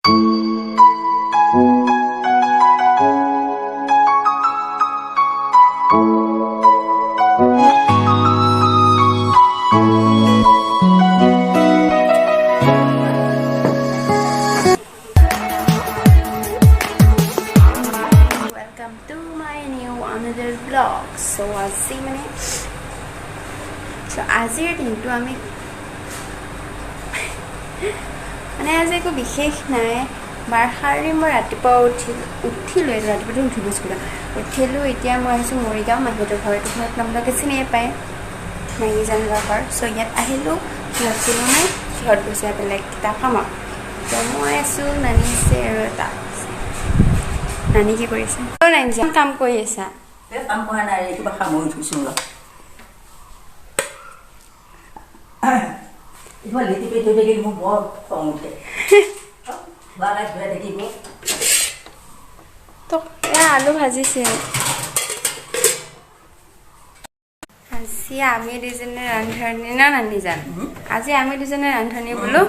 So আজিৰ দিনটো আমি মানে আজি একো বিশেষ নাই বাৰশাৰী মই ৰাতিপুৱা উঠিলোঁ ৰাতিপুৱা উঠিলোঁ এতিয়া মই আহিছোঁ মৰিগাঁও মাহীহঁতৰ ঘৰত আপোনালোকে চিনিয়ে পায় মাহীজানৰ ঘৰ চ' ইয়াত আহিলোঁ সিহঁত কোনো নাই সিহঁত গৈছে বেলেগ কিতাপ কামত ত' মই আছোঁ নানী আছে আৰু এটা নানী কি কৰিছে নানী কাম কৰি আছা কাম কৰা নাই কিবা সামৰি থৈছোঁ মোৰ বৰ খং উঠে দেখিব আলু ভাজিছে আজি আমি দুজনে ৰান্ধনি না নানি জান আজি আমি দুজনে ৰান্ধনি বোলো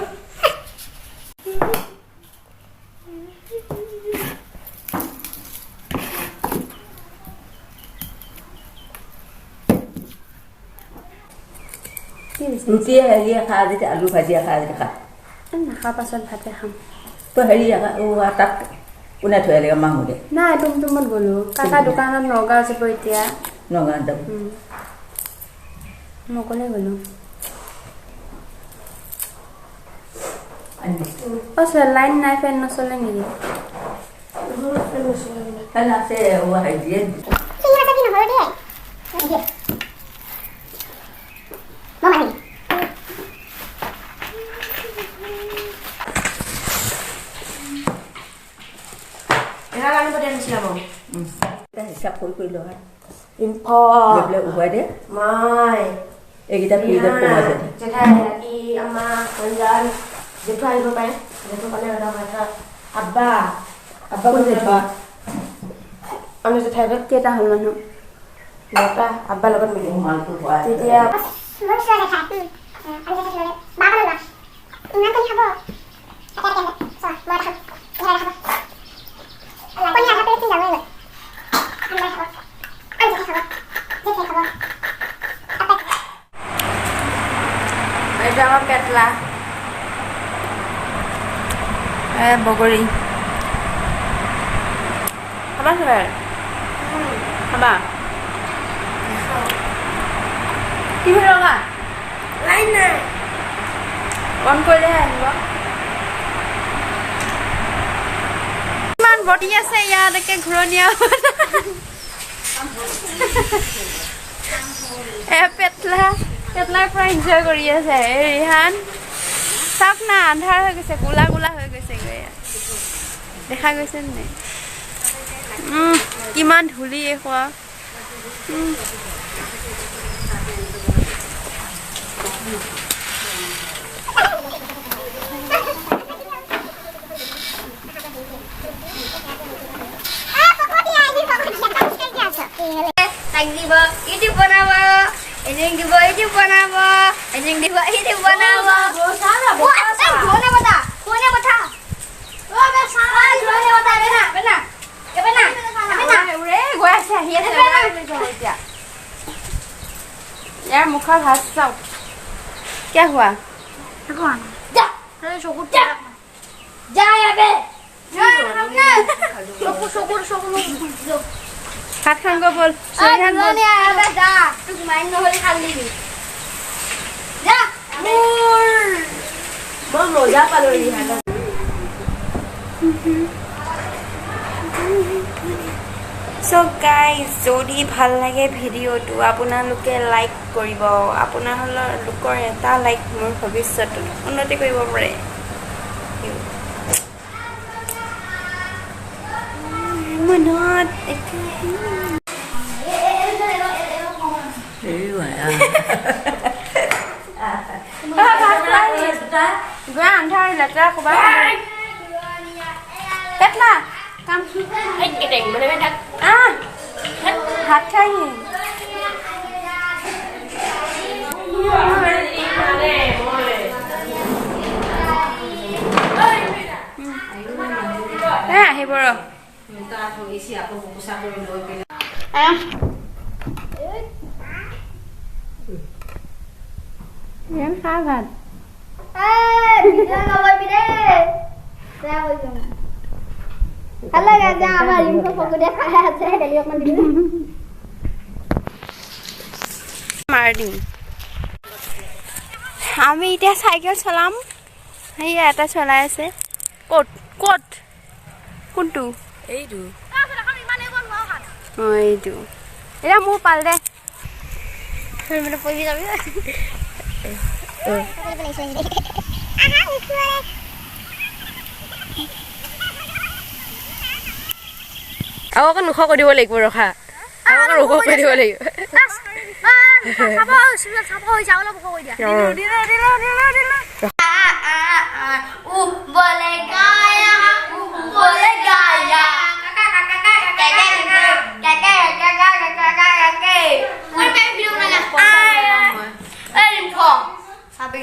ৰুটি হেৰি খা যেতিয়া আলু ভাজিয়া খা যেতিয়া খা নাখাওঁ পাছত ভাতে খাম তো হেৰি তাত কোনে থৈ লাগে মাহমুদে নাই তুমত গ'লো কাকা দোকানত নগাঁও যাব এতিয়া নগাঁৱত যাব মই অকলে গ'লো লাইন নাই ফেন নচলে নেকি ফেন আছে হেৰিয়ে হিচাপ কৰি লোৱা উভয় দে মাই এইকেইটা ফ্ৰিজত সোমাই দে জেঠাই ৰাতি আমাৰ সঞ্জান জেঠু আহিব পাৰে জেঠু কাৰণে আব্বা কোন জেঠু আমি জেঠাই কেইটা হ'ল মানুহ নটা আব্বাৰ লগত মিলি মালটো খোৱা তেতিয়া এটা আমাৰ পেটলা বগৰী খাবা খাবা খাবা কি হৈ ৰঙা লাইন নাই অন কৰিলেহে আহিব ইমান বডি আছে ইয়াত একে ঘূৰণীয়া পেটলাৰ পৰা এনজয় কৰি আছে ৰিহান চাওক না আন্ধাৰ হৈ গৈছে গোলা গোলা হৈ গৈছে দেখা গৈছে নে কিমান ধূলি খোৱা YouTube बनावा एडिटिंग দিব YouTube बनावा एडिटिंग দিব YouTube बनावा धोने बता ओ बे सारा धोने बता बेना रे গৈ আছে আহি আছে এতিয়া यार मुखर हाथ चाও क्या हुआ जा अरे शोकुर जा याबे शोकुर ভাত খান গো বল সৰিহান বল আবে যা তুই মাইন নহলি খালি যা মোৰ মজা পালো ৰিহান সো গাইজ যদি ভাল লাগে ভিডিঅ'টো আপোনালোকে লাইক কৰিব আপোনালোকৰ এটা লাইক মোৰ ভৱিষ্যতত উন্নতি কৰিব পাৰে মনত আন্ধাৰ লেতেৰা ক'বা পেটলা কাম ভাত খাই থৈছি আকৌ মুকুচা কৰি লৈ পেলাই ইয়ান খা ভাত ভিডিঅ' নকৰিবি দেই বেয়া কৰিম হেল্ল' গাইজ আমাৰ ৰিম্পি ফকুদে খাই আছে দালি অকমান দিবি মাৰ দিম আমি এতিয়া চাইকেল চলাম সেয়া এটা চলাই আছে ক'ত ক'ত কোনটো এইটো অঁ এইটো এতিয়া মোৰ পাল দে মানে পঢ়ি যাবি আৰু অকণ ওখ কৰি দিব লাগিব ৰখা আৰু অকণ ওখ কৰি দিব লাগিব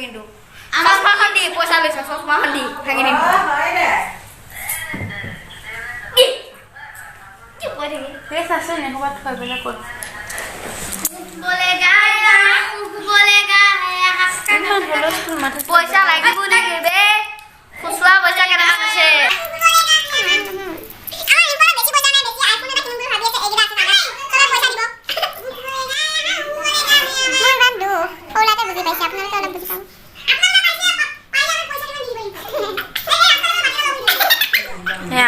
কিন্তু চশমাখন দি পইচা লৈছে চশমাখন দি ভাঙি নিম সেই চাচোন এসোপা থৈ পেলাই ক'ত পইচা লাগিব নেকি বে খুচুৰা পইচা কেইটামান আছে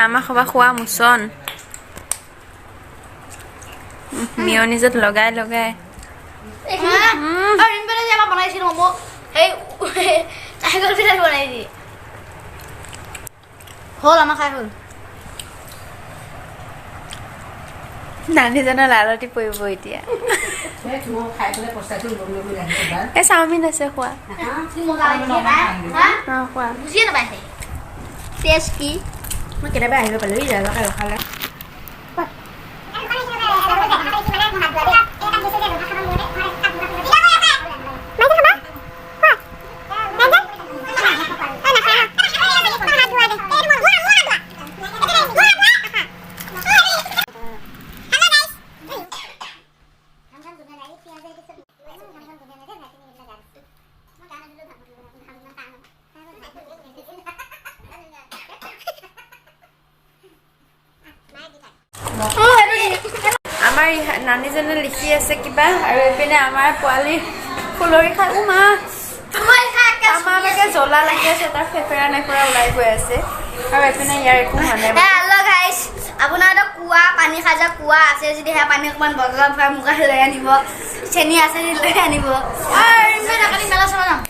আমাৰ সবা খোৱা মোচন মিয়নিজত লগাই লগাই বনাইছিল মোক এই চাইকেল পিঠা বনাই দি হ'ল আমাৰ খাই হ'ল নানীজনৰ লালতি পৰিব এতিয়া এই চাওমিন আছে খোৱা খোৱা বুজিয়ে নাপায় টেষ্ট কি মই কেতিয়াবা আহিব পালো এই জাগাকে ৰখালে আমাৰ নানীজনে লিখি আছে কিবা আৰু এইপিনে আমাৰ পোৱালি ফুলৰি খালো মা আমালৈকে জ্বলা লাগি আছে তাৰ ফেফেৰা নেফেৰা ওলাই গৈ আছে আৰু এইপিনে ইয়াৰ একো হোৱা নাই হেল্ল' গাইজ আপোনাৰতো কুঁৱা পানী খাজা কুঁৱা আছে যদি সেয়া পানী অকণমান বটলত ভৰাই মোক লৈ আনিব চেনি আছে যদি লৈ আনিব মেলা চাব যাম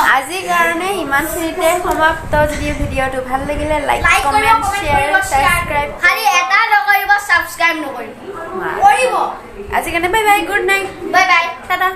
আজিৰ কাৰণে ইমানখিনিতে সমাপ্ত যদি ভিডিঅ'টো ভাল লাগিলে লাইক কমেণ্ট শ্বেয়াৰ ছাবস্ক্ৰাইব খালি এটা নকৰিব ছাবস্ক্ৰাইব নকৰিব আজিৰ কাৰণে bye bye good night bye bye Tata